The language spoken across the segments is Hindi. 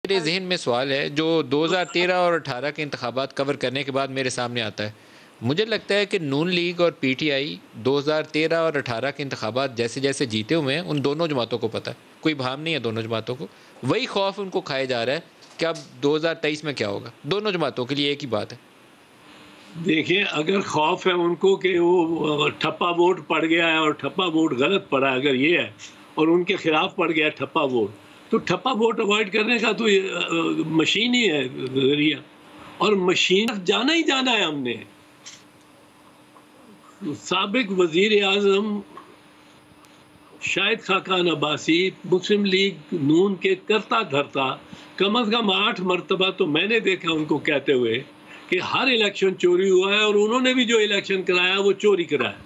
मेरे ज़हन में सवाल है जो 2013 और 18 के इंतखाबात कवर करने के बाद मेरे सामने आता है। मुझे लगता है कि नून लीग और पीटीआई 2013 और 18 के इंतखाबात जैसे-जैसे जीते हुए हैं, उन दोनों जमातों को पता है। कोई भाम नहीं है दोनों जमातों को। वही खौफ उनको खाया जा रहा है कि अब 2023 में क्या होगा? दोनों जमातों के लिए एक ही बात है। देखिए, अगर खौफ है उनको कि वो ठप्पा वोट पड़ गया है और ठप्पा वोट गलत पड़ा है, अगर ये है और उनके खिलाफ पड़ गया ठप्पा वोट, तो ठप्पा वोट अवॉइड करने का तो ये मशीन ही है जरिया, और मशीन जाना ही जाना है हमने। साबिक वजीर आजम शाहिद खाकान अब्बासी मुस्लिम लीग नून के करता धरता कम अज़ कम 8 मरतबा तो मैंने देखा उनको कहते हुए कि हर इलेक्शन चोरी हुआ है, और उन्होंने भी जो इलेक्शन कराया वो चोरी कराया।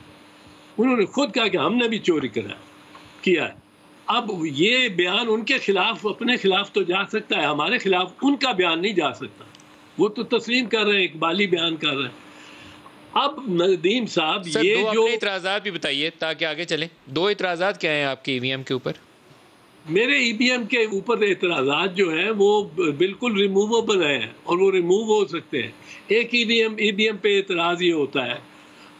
उन्होंने खुद कहा कि हमने भी चोरी किया है। अब ये बयान उनके खिलाफ, अपने खिलाफ तो जा सकता है, हमारे खिलाफ उनका बयान नहीं जा सकता। वो तो तस्लीम कर रहे हैं, इकबाली बयान कर रहे हैं। अब नदीम साहब ये जो इतराज़ात भी बताइए ताकि आगे चलें। 2 इतराज़ात क्या हैं आपके ईवीएम के ऊपर? मेरे ईवीएम के ऊपर एतराज़ात जो हैं वो बिल्कुल रिमूवेबल हैं और वो रिमूव हो सकते हैं। एक ईवीएम पे एतराज़ ये होता है,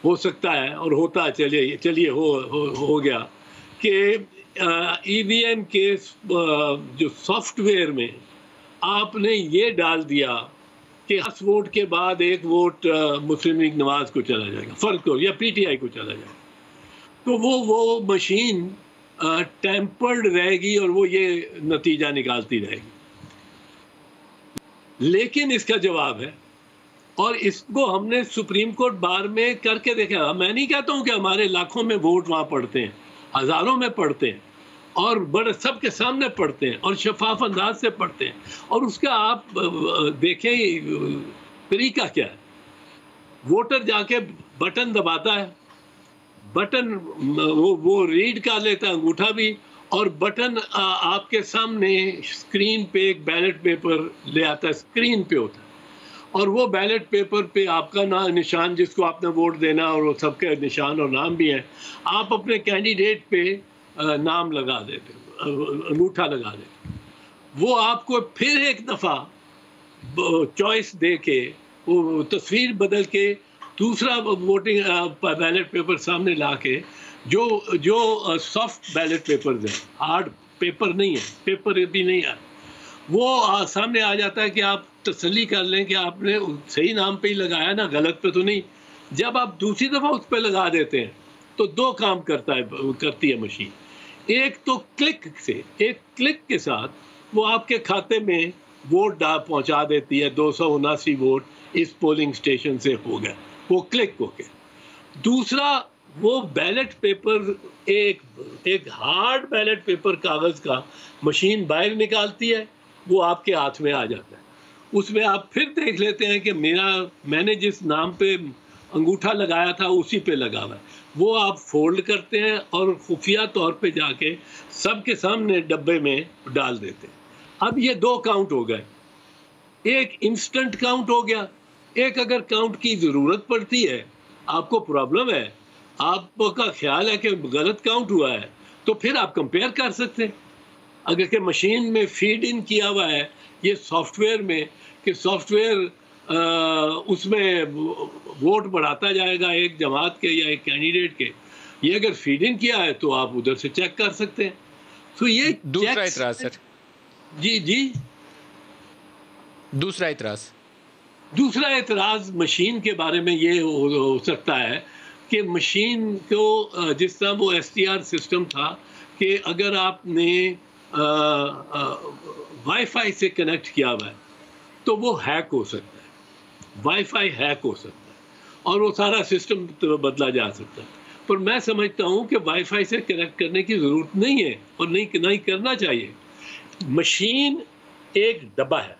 हो सकता है और होता है, चलिए हो गया कि ईवीएम के जो सॉफ्टवेयर में आपने ये डाल दिया कि 10 वोट के बाद 1 वोट मुस्लिम लीग नवाज को चला जाएगा, फ़र्क तो, या पीटीआई को चला जाएगा, तो वो मशीन टेम्पर्ड रहेगी और वो ये नतीजा निकालती रहेगी। लेकिन इसका जवाब है, और इसको हमने सुप्रीम कोर्ट बार में करके देखा। मैं नहीं कहता हूं कि हमारे लाखों में वोट वहां पड़ते हैं, हजारों में पड़ते हैं, और बड़े सबके सामने पड़ते हैं और शफाफ अंदाज से पड़ते हैं, और उसका आप देखें तरीका क्या है। वोटर जाके बटन दबाता है, बटन वो रीड कर लेता है, अंगूठा भी, और बटन आपके सामने स्क्रीन पे एक बैलेट पेपर ले आता है, स्क्रीन पे होता है, और वो बैलेट पेपर पे आपका निशान, जिसको आपने वोट देना, और वो सबके निशान और नाम भी हैं, आप अपने कैंडिडेट पे नाम लगा देते, अंगूठा लगा देते। वो आपको फिर एक दफ़ा चॉइस दे के, वो तस्वीर बदल के दूसरा वोटिंग बैलेट पेपर सामने ला के, जो सॉफ्ट बैलेट पेपर है, हार्ड पेपर नहीं है, पेपर भी नहीं है, वो सामने आ जाता है कि आप तसल्ली कर लें कि आपने सही नाम पे ही लगाया ना, गलत पे तो नहीं। जब आप दूसरी दफ़ा उस पर लगा देते हैं तो 2 काम करती है मशीन। एक तो एक क्लिक के साथ वो आपके खाते में वोट पहुंचा देती है, 279 वोट इस पोलिंग स्टेशन से हो गया, वो क्लिक हो गया। दूसरा, वो बैलेट पेपर, एक हार्ड बैलेट पेपर कागज़ का मशीन बाहर निकालती है, वो आपके हाथ में आ जाता है। उसमें आप फिर देख लेते हैं कि मैंने जिस नाम पे अंगूठा लगाया था उसी पे लगा हुआ है। वो आप फोल्ड करते हैं और खुफिया तौर पे जाके सबके सामने डब्बे में डाल देते हैं। अब ये 2 काउंट हो गए, एक इंस्टेंट काउंट हो गया, एक अगर काउंट की ज़रूरत पड़ती है, आपको प्रॉब्लम है, आपका ख्याल है कि गलत काउंट हुआ है, तो फिर आप कंपेयर कर सकते हैं। अगर के मशीन में फीड इन किया हुआ है ये सॉफ्टवेयर में, कि सॉफ्टवेयर उसमें वोट बढ़ाता जाएगा एक जमात के या एक कैंडिडेट के, ये अगर फीड इन किया है तो आप उधर से चेक कर सकते हैं। तो ये दूसरा इतराज सर। जी दूसरा इतराज मशीन के बारे में ये हो सकता है कि मशीन को, जिस तरह वो STR सिस्टम था कि अगर आपने वाईफाई से कनेक्ट किया हुआ है तो वो हैक हो सकता है, वाईफाई हैक हो सकता है और वो सारा सिस्टम तो बदला जा सकता है। पर मैं समझता हूँ कि वाईफाई से कनेक्ट करने की ज़रूरत नहीं है और नहीं करना चाहिए। मशीन एक डब्बा है,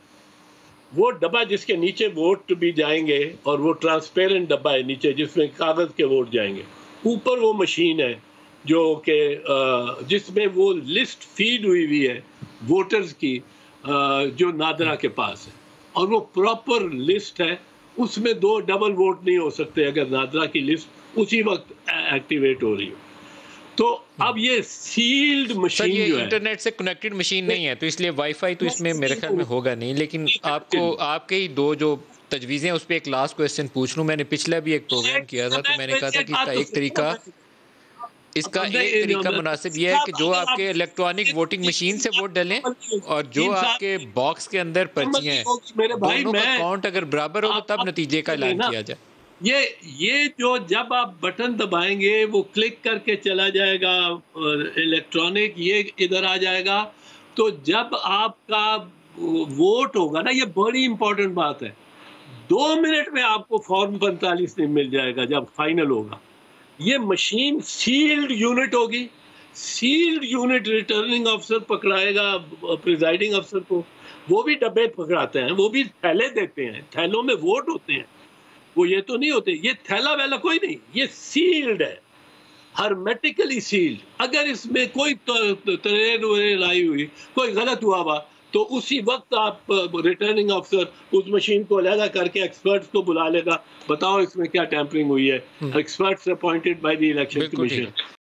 वो डब्बा जिसके नीचे वोट भी जाएंगे, और वो ट्रांसपेरेंट डब्बा है नीचे जिसमें कागज़ के वोट जाएंगे, ऊपर वो मशीन है जो कि जिसमें वो लिस्ट फीड हुई है वोटर्स की, जो नादरा के पास है, और वो प्रॉपर लिस्ट है, उसमें 2 डबल वोट नहीं हो सकते अगर नादरा की लिस्ट उसी वक्त एक्टिवेट हो रही हो। तो अब ये सील्ड सर मशीन ये जो है, इंटरनेट से कनेक्टेड मशीन नहीं है, तो इसलिए वाईफाई तो इसमें मेरे ख्याल में होगा नहीं। लेकिन आपको आपके ही दो जो तजवीज़ें हैं उस पर एक लास्ट क्वेश्चन पूछ लूँ। मैंने पिछला भी एक प्रोग्राम किया था, तो मैंने कहा था कि इसका एक तरीका मुनासिब ये है कि जो आपके इलेक्ट्रॉनिक वोटिंग मशीन से वोट डालें और जो आपके बॉक्स के अंदर पर्चियां हैं, मेरे भाई, दोनों का काउंट अगर बराबर हो तो तब नतीजे का ऐलान किया जाए। ये जो जब आप बटन दबाएंगे वो क्लिक करके चला जाएगा इलेक्ट्रॉनिक, ये इधर आ जाएगा। तो जब आपका वोट होगा ना, ये बड़ी इंपॉर्टेंट बात है, 2 मिनट में आपको फॉर्म 45 में मिल जाएगा जब फाइनल होगा। ये मशीन सील्ड यूनिट होगी, सील्ड यूनिट रिटर्निंग अफसर पकड़ाएगा प्रिजाइडिंग अफसर को, वो भी डब्बे पकड़ाते हैं, वो भी थैले देते हैं, थैलों में वोट होते हैं, वो ये तो नहीं होते, ये थैला वैला कोई नहीं, ये सील्ड है, हर्मेटिकली सील्ड। अगर इसमें कोई तरेर वरेर आई हुई, कोई गलत हुआ हुआ, तो उसी वक्त आप रिटर्निंग अफसर उस मशीन को अलहदा करके एक्सपर्ट्स को बुला लेगा, बताओ इसमें क्या टैंपरिंग हुई है, experts appointed by the election commission.